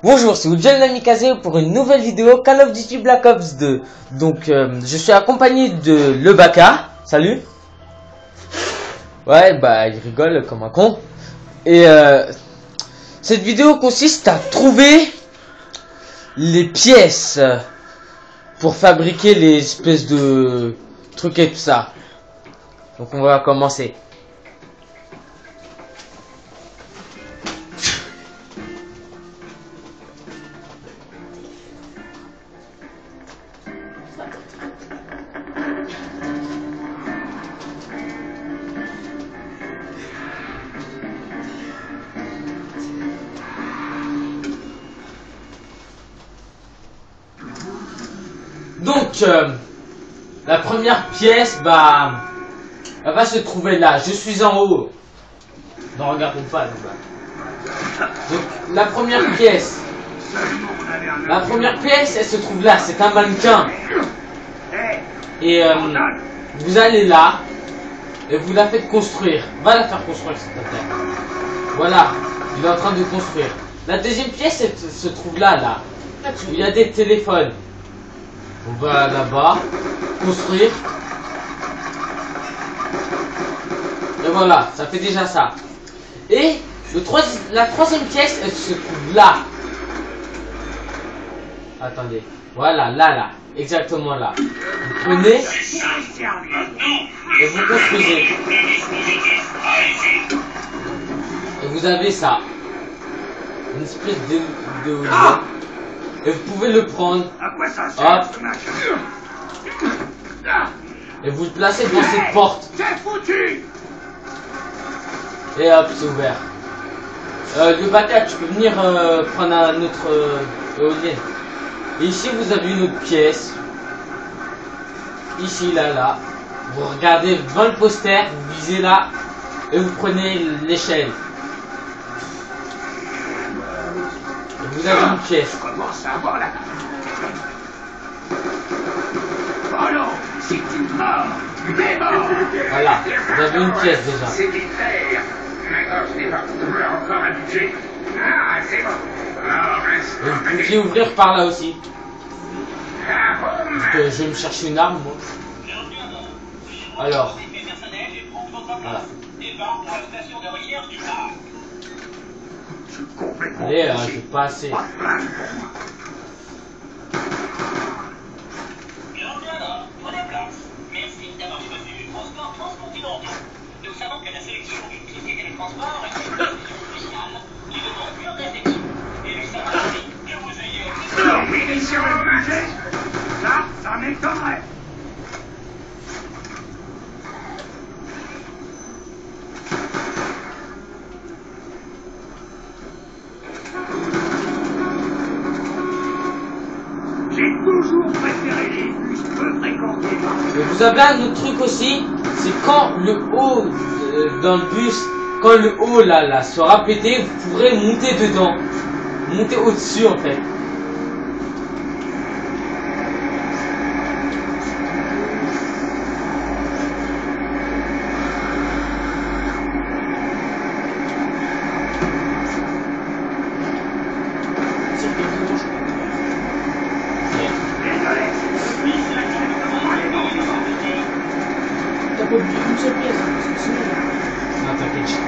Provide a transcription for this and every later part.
Bonjour, c'est Ujan Namikaze pour une nouvelle vidéo Call of Duty Black Ops 2. Donc, je suis accompagné de Le Baka. Salut. Ouais, bah, il rigole comme un con. Et cette vidéo consiste à trouver les pièces pour fabriquer les espèces de trucs et tout ça. Donc, on va commencer. Donc, la première pièce, elle va se trouver là. Je suis en haut. Ne regardez pas, là. Donc, la première pièce, elle se trouve là. C'est un mannequin. Et vous allez là et vous la faites construire. Va la faire construire, s'il te plaît. Voilà, il est en train de construire. La deuxième pièce, elle se trouve là. Il y a des téléphones. On va là-bas, construire. Et voilà, ça fait déjà ça. Et la troisième pièce, elle se trouve là. Attendez, voilà, là, exactement là. Vous prenez et vous construisez. Et vous avez ça. Une espèce de et vous pouvez le prendre, hop, et vous le placez dans cette porte. Et hop, c'est ouvert. Le Baka, tu peux venir prendre un autre éolien. Et ici, vous avez une autre pièce. Ici, là. Vous regardez dans le poster, vous visez là, et vous prenez l'échelle. Vous avez une pièce. Commence à avoir la... Oh non, si tu meurs, t'es mort. Voilà, vous avez une pièce déjà. C'est clair. D'accord, je n'ai pas encore un budget. Ah, c'est bon. Et vous pouviez ouvrir par là aussi. Parce que je vais me chercher une arme, moi. Alors. Voilà. Allez, j'ai pas assez. Merci d'avoir choisi le transport transcontinental. Nous savons que la sélection d'une société de transport est une décision spéciale qui demande une réflexion. Et nous savons aussi que vous ayez Munitions et budget. Ça m'étonnerait. J'ai toujours préféré les bus peu fréquentés. Et vous avez un autre truc aussi, c'est quand le haut dans le bus, quand le haut là sera pété, vous pourrez monter dedans, monter au-dessus en fait. Une seule pièce, parce que sinon... Non, t'inquiète.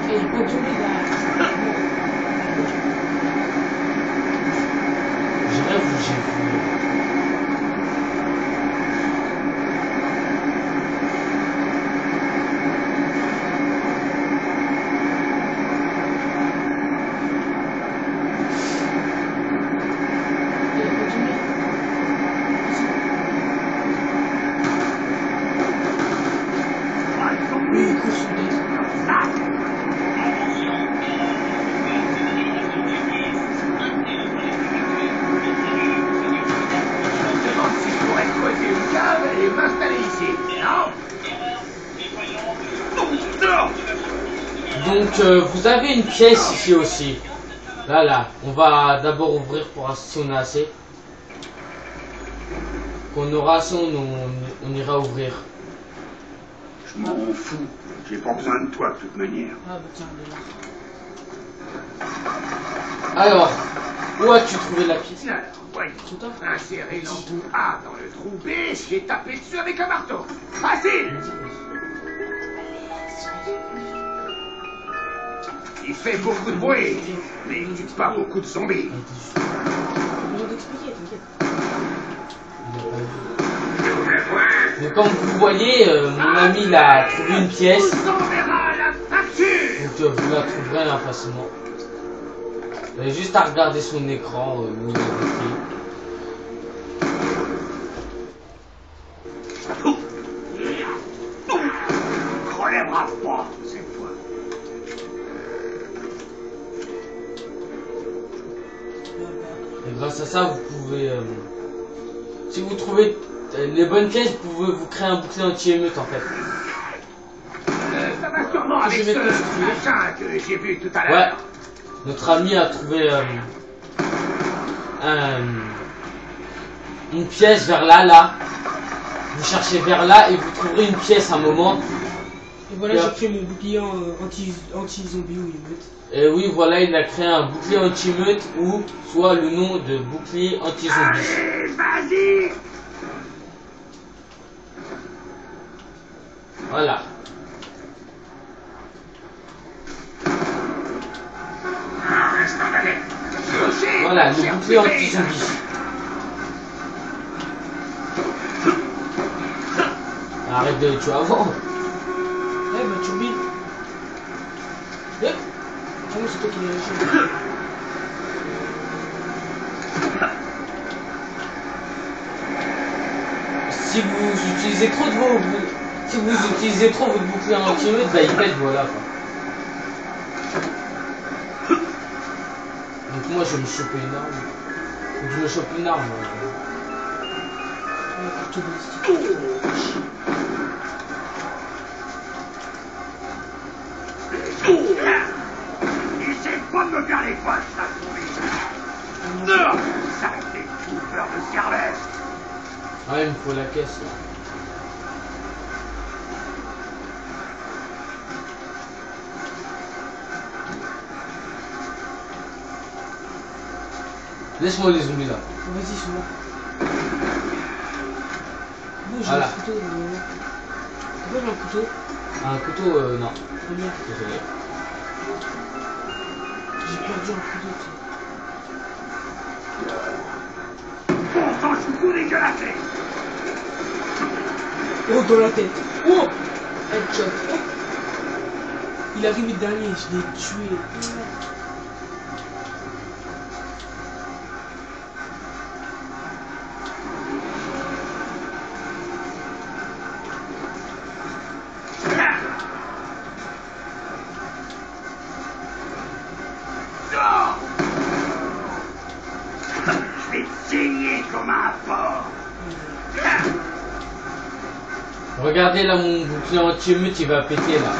Et il peut tomber là. J'ai rêve ou j'ai vu. Donc vous avez une pièce ici aussi. Là. On va d'abord ouvrir pour voir si on a assez. Qu'on aura assez, on ira ouvrir. Je m'en fous. J'ai pas besoin de toi de toute manière. Ah, bah tiens, elle est là. Alors, où as-tu trouvé la pièce? Alors, voyons. Tout à fait. Insérer l'embout A dans le trou B, j'y ai tapé dessus avec un marteau. Facile. Il fait beaucoup de bruit, mais il tue pas beaucoup de zombies. Pas besoin d'expliquer, t'inquiète. Donc comme vous voyez, mon ami il a trouvé une pièce, On verra la facture. donc vous la trouverez hein, facilement. Vous avez juste à regarder son écran où il est écrit. Relèvera pas cette fois. Et grâce à ça, vous pouvez, si vous trouvez les bonnes pièces, vous pouvez vous créer un bouclier anti-émeute en fait. Ça va sûrement avec Je vais ce construire. machin que j'ai vu tout à Ouais. l'heure. Notre ami a trouvé une pièce vers là. Vous cherchez vers là et vous trouverez une pièce à un moment. Et voilà, Bien. j'ai créé mon bouclier anti-zombie ou émeute. Et oui, voilà, il a créé un bouclier anti-meute ou soit le nom de bouclier anti-zombie. Allez, vas-y. Voilà. Reste en allée. Voilà, le bouclier anti-zombie. Arrête de tuer avant. Eh bah, turbine. Eh. Ah non, c'est toi qui l'as lâché. Si vous utilisez trop votre bouclier anti-meute, bah il pète, voilà quoi. Donc moi je vais me choper une arme. Faut que je me chope une arme. Ah, couteau ballistique. Essaie pas de me faire les poches, ça souris. Ça fait bouffeur de cervelle. Ah il me faut la caisse là. Laisse-moi les zombies là. Vas-y, ils sont là. Bon, j'ai Voilà. un couteau. Pourquoi j'ai un couteau? Un couteau, non. Ah merde, Désolé. j'ai perdu un couteau. Bon sang, je vous dégueulasse. Oh, dans la tête. Oh, headshot. Oh. Il est arrivé dernier, je l'ai tué. Je vais te saigner comme un porc. Regardez là mon bouclier anti-meute il va péter là.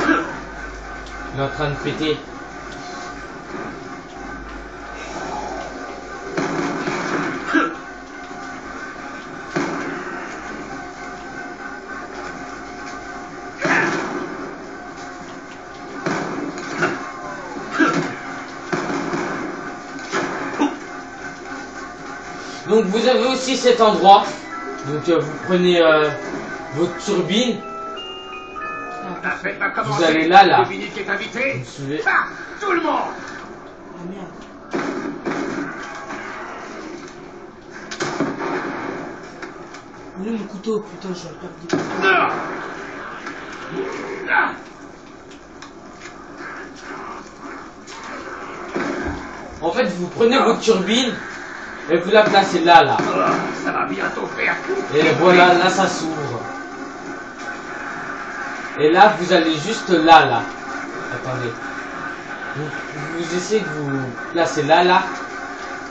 Il est en train de péter. Donc vous avez aussi cet endroit. Donc vous prenez votre turbine. La fête va commencer. Vous allez là. Devinez qui est invité. Vous me suivez. Ah, tout le monde. Ah merde. Où est mon couteau? Putain, je vais le perdre. En fait vous prenez votre turbine et vous la placez là. Ça va bientôt faire tout. Et voilà, là ça s'ouvre. Et là vous allez juste là. Attendez. Vous essayez de vous placer là.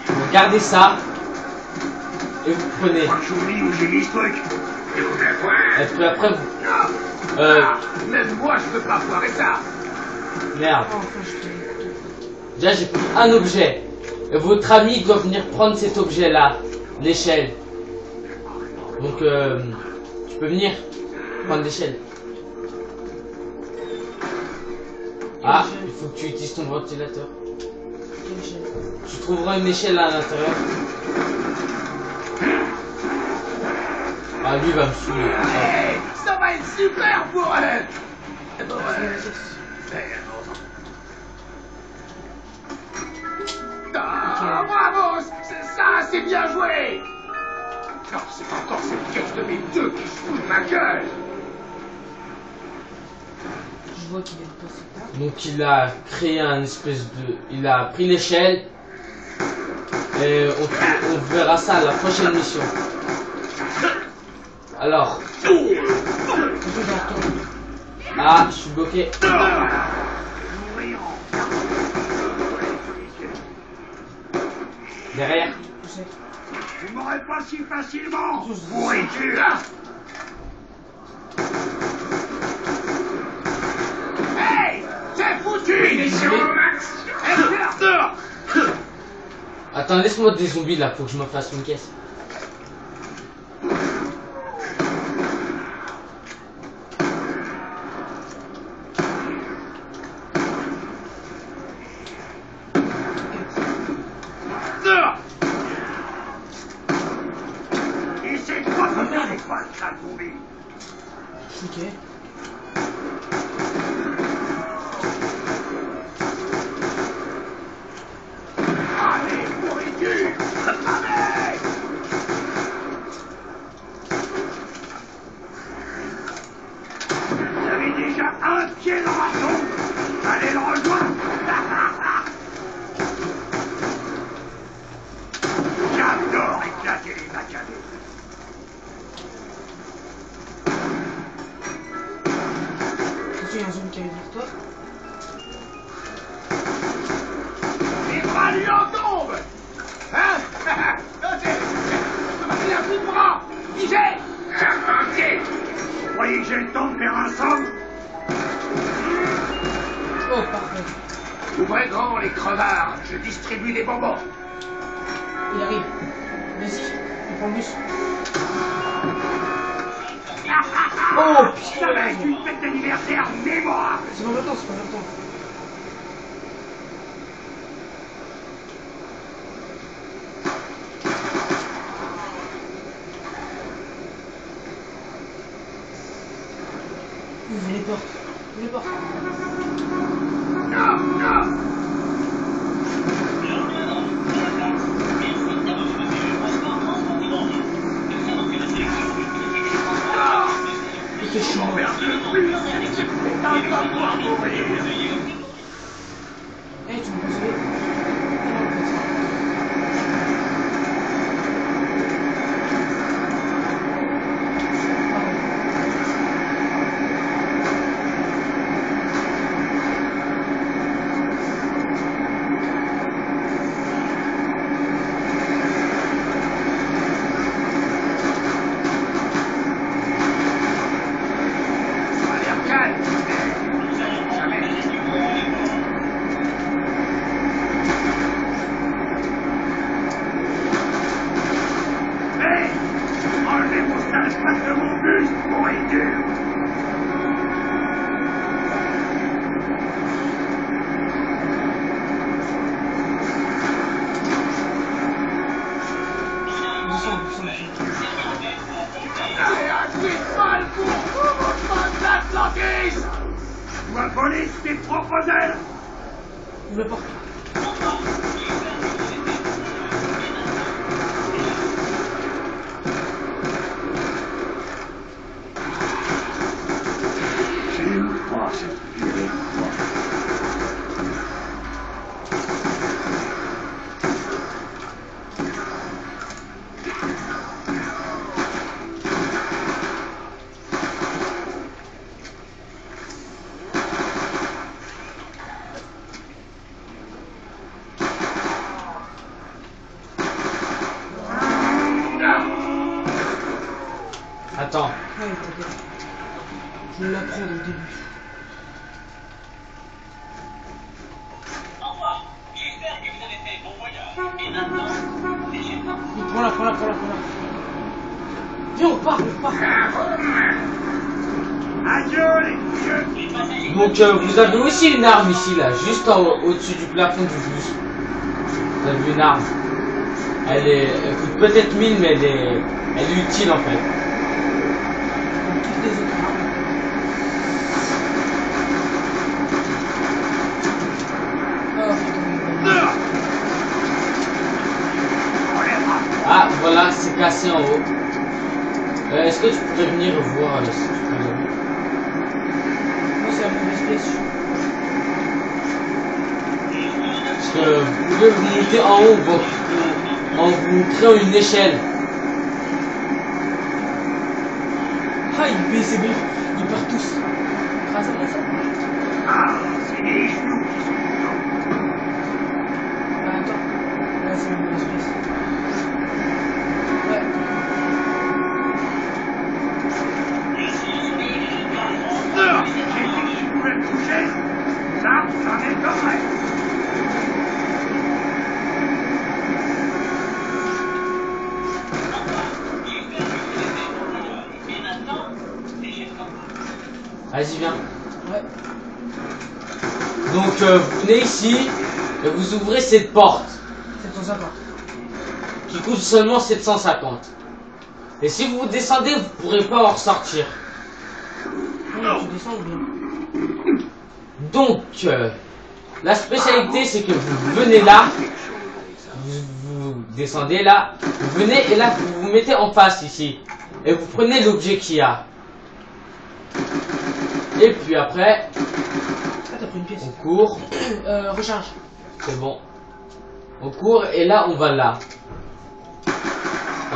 Vous regardez ça. Et vous prenez. J'oublie où j'ai mis ce truc. Et vous faites quoi? Et puis après vous. Même moi, je peux pas foirer ça. Merde. Ah, enfin, je trouve le couteau. Déjà j'ai pris un objet. Et votre ami doit venir prendre cet objet là. L'échelle. Donc tu peux venir prendre l'échelle. Ah, il faut que tu utilises ton ventilateur. Quelle échelle? Tu trouveras une échelle à l'intérieur. Ah, lui va me saouler. Ah. Hey, ça va être super pour elle. Fais la caisse. Ah, bravo, ça, c'est bien joué. Non, c'est encore cette pièce de mes deux qui se fout de ma gueule. Je vois qu'il est passé tard. Donc il a créé un espèce de... Il a pris l'échelle. Et on verra ça à la prochaine mission. Alors. Ah, je suis bloqué. Derrière. Je sais. Tu m'aurais pas si facilement, pourriture. Hey, c'est foutu. Mission max. Attends, laisse-moi des zombies là, faut que je me fasse une caisse. Et c'est toi qui me les pas ça tomber. Ok. Allez, pourriture. Allez. Vous avez déjà un pied dans la tombe. Allez le rejoindre. J'adore éclater les macadets. Il y a un zombie qui arrive vers toi. Les bras lui en tombent. Hein? Il a plus de bras. Figé. Charpentier. Vous croyez que j'ai le temps de faire un somme? Oh, parfait. Ouvrez grand les crevards. Je distribue des bonbons. Il arrive. Vas-y, il prend le bus. Oh, ça va être une fête d'anniversaire mémorable. C'est pas maintenant, c'est pas maintenant. Ouvrez les portes. Ouvrez les portes. Non, non. Il fait chiant. C'est putain de pas pouvoir mourir. Eh, tu me peux sauver? Ça a l'air calme. Jamais. Hey, enlevez vos sales pattes de mon bus, pourriture. Allez, un coup de balle pour vous, mon pote d'Atlantis. Je dois voler tes propres ailes. Ouvre la porte. J'aime pas cette purée de toi. Attends. Ouais, t'inquiète. Je vais l'apprendre au début. Au revoir. J'espère que vous avez fait bon voyage. Et maintenant, déchaînement. Oui, prends-la. Viens, on part. Adieu, les vieux. Les passagers Donc vous avez aussi une arme ici là, juste au-dessus du plafond du bus. Vous avez une arme. Elle coûte peut-être 1000 mais elle est utile en fait. Comme toutes les autres armes. Ah voilà, c'est cassé en haut. Est-ce que tu pourrais venir voir si tu peux le voir? Moi c'est la mauvaise pièce. Parce que vous pouvez vous monter en haut en vous créant une échelle. Ah il baisse, c'est bon. Ils partent tous. Ah c'est bon ça. Ah, c'est les genoux qui sont contents. Ah, attends. Là c'est la mauvaise pièce. Ouais. J'ai dit que je pouvais me toucher. Ça m'étonnerait. Vas-y, viens. Ouais. Donc vous venez ici et vous ouvrez cette porte 750. qui coûte seulement 750. Et si vous descendez, vous pourrez pas en ressortir. Non, tu descends ou bien? Donc la spécialité c'est que vous venez là, vous descendez là, vous venez et là vous vous mettez en face ici et vous prenez l'objet qu'il y a. Et puis après, Ah t'as pris une pièce. on court, Recharge. c'est bon. On court et là on va là.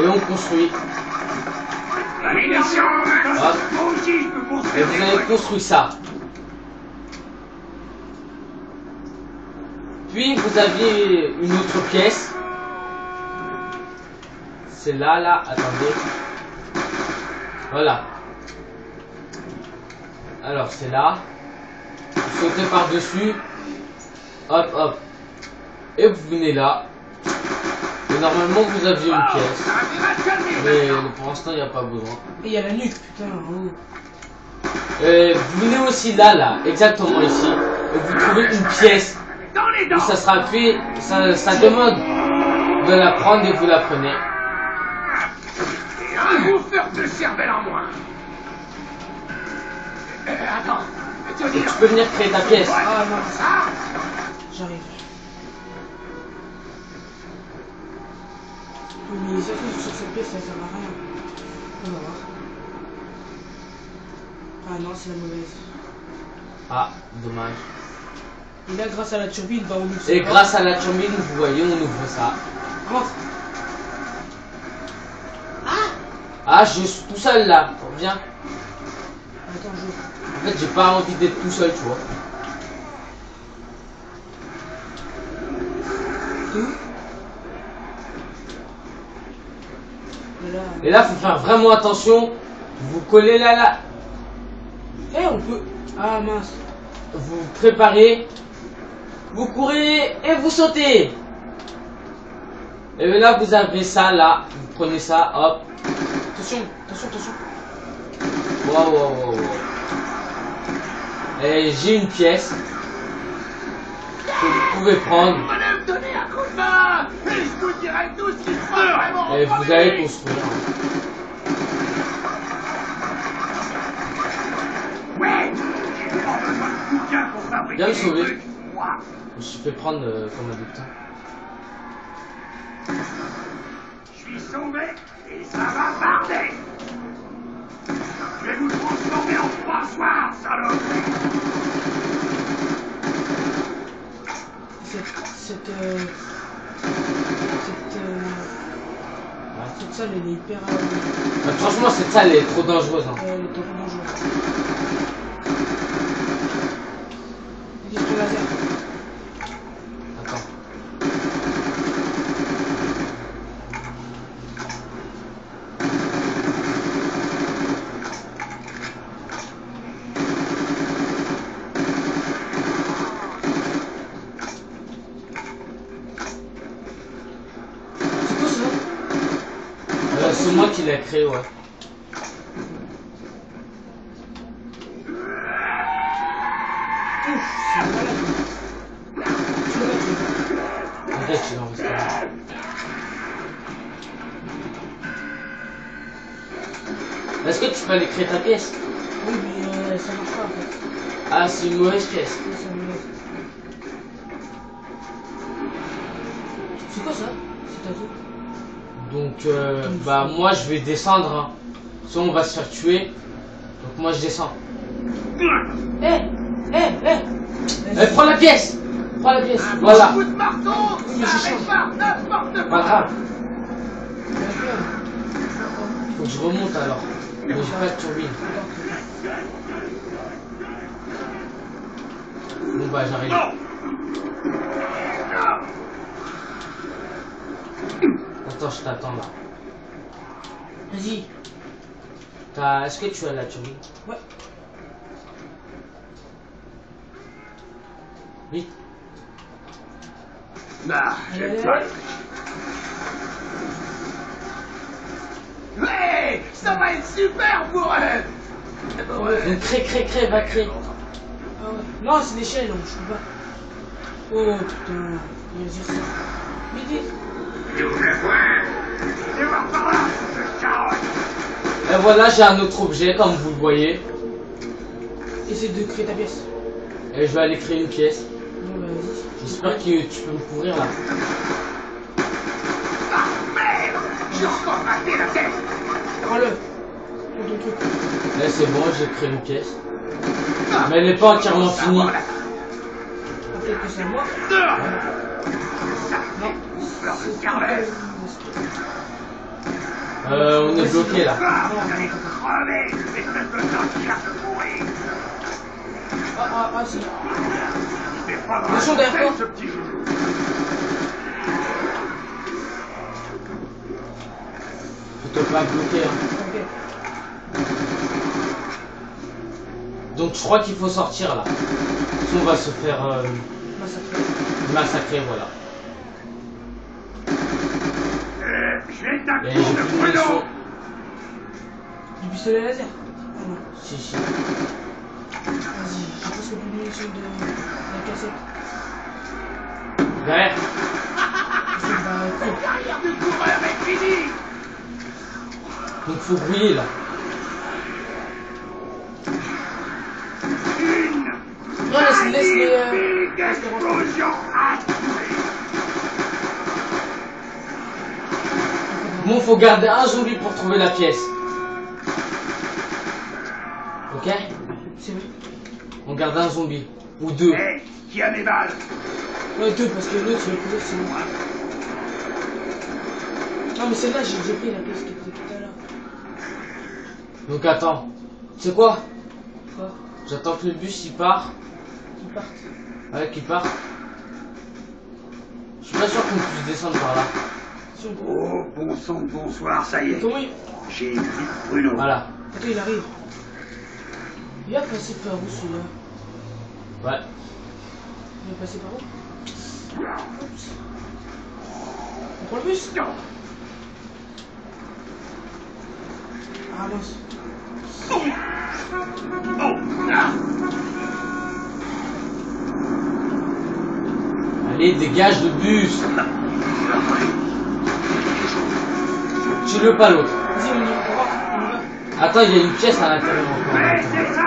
Et on construit. Allez, merci. Moi aussi, je peux Et construire vous des avez trucs. construit ça. Puis vous aviez une autre pièce. C'est là, attendez. Voilà. Alors c'est là. Vous sautez par-dessus. Hop, hop. Et vous venez là. Et normalement vous aviez une pièce. Ça a intérêt à se calmer. Mais pour l'instant il n'y a pas besoin. Et il y a la nuque, putain, en haut. Vous venez aussi là, exactement ici. Et vous trouvez une pièce. Dans les dents. Où ça sera fait, ça demande de la prendre et vous la prenez. Et un bouffeur de cervelle en moins. Attends. Tu veux Et dire... tu peux venir créer ta pièce. Ah non, Ah, j'arrive. Oui, mais surtout sur cette pièce, ça sert à rien. On va voir. Ah non, c'est la mauvaise. Ah, dommage. Et là, grâce à la turbine, bah on ouvre Et ça. grâce à la turbine, vous voyez, on ouvre ça. Rentre. Ah, je suis tout seul là. Viens. Attends, j'ouvre. En fait, j'ai pas envie d'être tout seul, tu vois. T'es où? Et là... Et là, faut faire vraiment attention. Vous collez là. Eh, on peut... Ah mince. Vous vous préparez. Vous courez et vous sautez. Et là, vous avez ça là. Vous prenez ça, hop. Attention, attention, attention. Wow. Et j'ai une pièce que vous pouvez prendre allez me donner un coup de main. Et je vous dirai tout ce qui se passe vraiment. et vous allez construire. Ouais. J'ai pas besoin de bouquins pour fabriquer Viens me des sauver. trucs. Moi. Je me suis fait prendre comme un temps. Je suis sauvé et ça va barder. Je vais vous transformer en passoire, salope. Cette salle, elle est hyper... Franchement, cette salle est trop dangereuse. Hein. elle est trop dangereuse. Qu'est-ce que laser? Attends. C'est quoi ça? C'est moi qui l'ai créé, ouais. ouf, c'est malade. Tu le mets. Peut-être qu'il en reste pas. Est-ce que tu peux aller créer ta pièce? Oui, mais ça marche pas en fait. Ah, c'est une mauvaise pièce. Oui, c'est malade. C'est quoi ça? C'est ta tout. Donc, bah, moi je vais descendre. Hein. Sinon, on va se faire tuer. Donc, moi je descends. Eh, Prends la pièce! Prends la pièce! Un Voilà! coup de marteau, Mais ça je change. répare n'importe Pas quoi. grave. Faut que je remonte alors. Mais j'ai pas de turbine. Bon, bah, j'arrive. Attends, je t'attends là. Vas-y. Est-ce que tu as la turbine? Ouais. Vite. Ah, Allez, j'ai allez, pas. allez. Ouais, ça va être super pour eux. Donc, crée, va créer. Ah ouais. Non, c'est l'échelle, donc je peux pas. Oh putain. Il va dire ça. Vite, vite. Ouvre le point. Et voir par là, ce carotte. Et voilà, j'ai un autre objet, comme vous le voyez. Essaye de créer ta pièce. Et je vais aller créer une pièce. Bon, bah vas-y. J'espère que tu peux me couvrir là. Ah, merde. J'ai encore raté la tête. Prends-le. Prends ton truc. Là, c'est bon, j'ai créé une pièce. Mais elle n'est pas entièrement finie. Ah, peut-être que c'est à moi. Non. C'est Carlet. On est bloqué là. Ah, vous allez crever, espèce de dentière pourri. Ah, si. C'est pas Le son derrière toi. ce petit joujou. Faut te pas bloquer. Hein. Ok. Donc je crois qu'il faut sortir là. Sinon on va se faire Massacré. massacrer, voilà. J'ai ta Et cour j'ai de plus de munitions. pruneau. Du pistolet laser. Ah non. Si. Vas-y, j'ai presque plus de munitions de la cassette. Derrière. C'est bah, La cool. carrière du coureur est finie. Donc faut brouiller là. Une Non, laisse les. magnifique laisse les rentrer. explosion assurée. Bon, faut garder un zombie pour trouver la pièce. Ok? C'est vrai. On garde un zombie. Ou deux. Hé, qui a mes balles? Ouais, deux, parce que l'autre, tu l'as posé, c'est moi. Non, mais celle-là, j'ai pris la pièce qui était tout à l'heure. Donc attends. Tu sais quoi? Quoi? J'attends que le bus il part. Qui partent. Ouais, qu'il part. Je suis pas sûr qu'on puisse descendre par là. Attention. Oh, bon sang de bonsoir, ça y est. Comment il. J'ai une petite pruneau. Voilà. Attends, il arrive. Il va passer par où celui-là? Ouais. Il va passer par où? Oups. On prend le bus? Ah mince. Oh, ah. Allez, dégage le bus. Tue-le pas l'autre. Vas-y, on y va. On y va. Attends, il y a une pièce à l'intérieur encore. Mais c'est ça.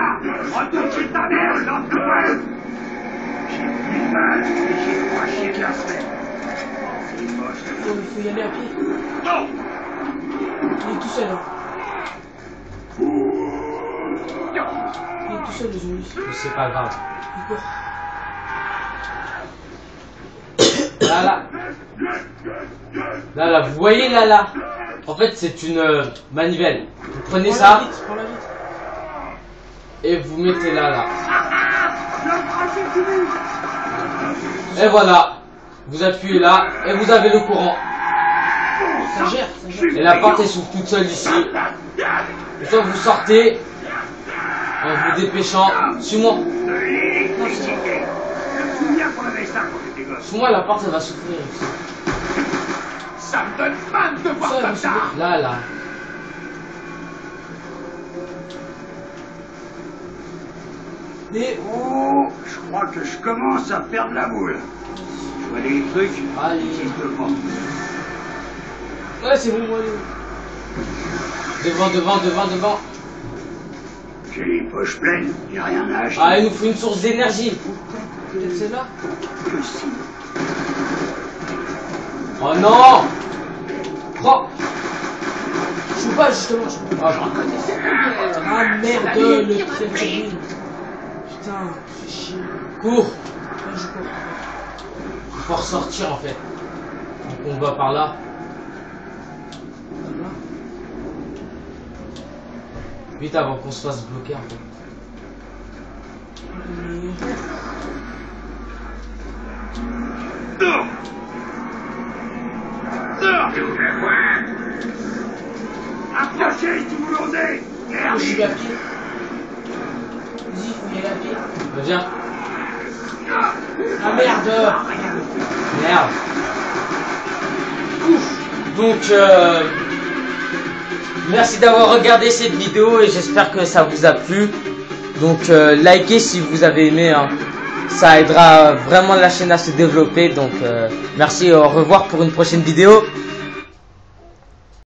Retourne chez ta mère, l'entourage. J'ai plus de balles et j'ai trois chiens qui la semaine. C'est moche. Faut y aller à pied. Oh. Il est tout seul, hein. Il est tout seul, le zombie. Mais c'est pas grave. Il court. Là, vous voyez là. En fait, c'est une manivelle. Vous prenez Prends-la ça vite, prends-la vite. et vous mettez là. Le principe du but. Et voilà. Vous appuyez là et vous avez le courant. Ça gère, ça gère. Et la porte elle s'ouvre toute seule ici. Une fois que vous sortez, en vous dépêchant, suis-moi. De l'électricité. Je me souviens qu'on avait ça quand j'étais gosse. Suis-moi, la porte elle va s'ouvrir ici. Ça me donne faim de te voir Ça, comme mais ça. Là. Et Oh, Je crois que je commence à perdre la boule. Je vois des trucs. Allez. Simplement. Ouais, c'est bon, moi. Devant. J'ai les poches pleines, j'ai rien à acheter. Ah, il nous faut une source d'énergie. Peut-être celle-là. Possible. Oh non. Oh. Je joue pas, justement. Je joue pas. Ah merde, le créature. Putain, fais chier. Cours. Ouais, je joue pas. Il faut ressortir en fait. Donc on va par là. Voilà. Vite avant qu'on se fasse bloquer en fait. Approchez si vous l'osez. Je suis à pied. Vas-y, faut y aller à pied. Bah, viens. Ah merde. Merde. Donc merci d'avoir regardé cette vidéo et j'espère que ça vous a plu. Donc likez si vous avez aimé, hein. Ça aidera vraiment la chaîne à se développer. Donc merci et au revoir pour une prochaine vidéo.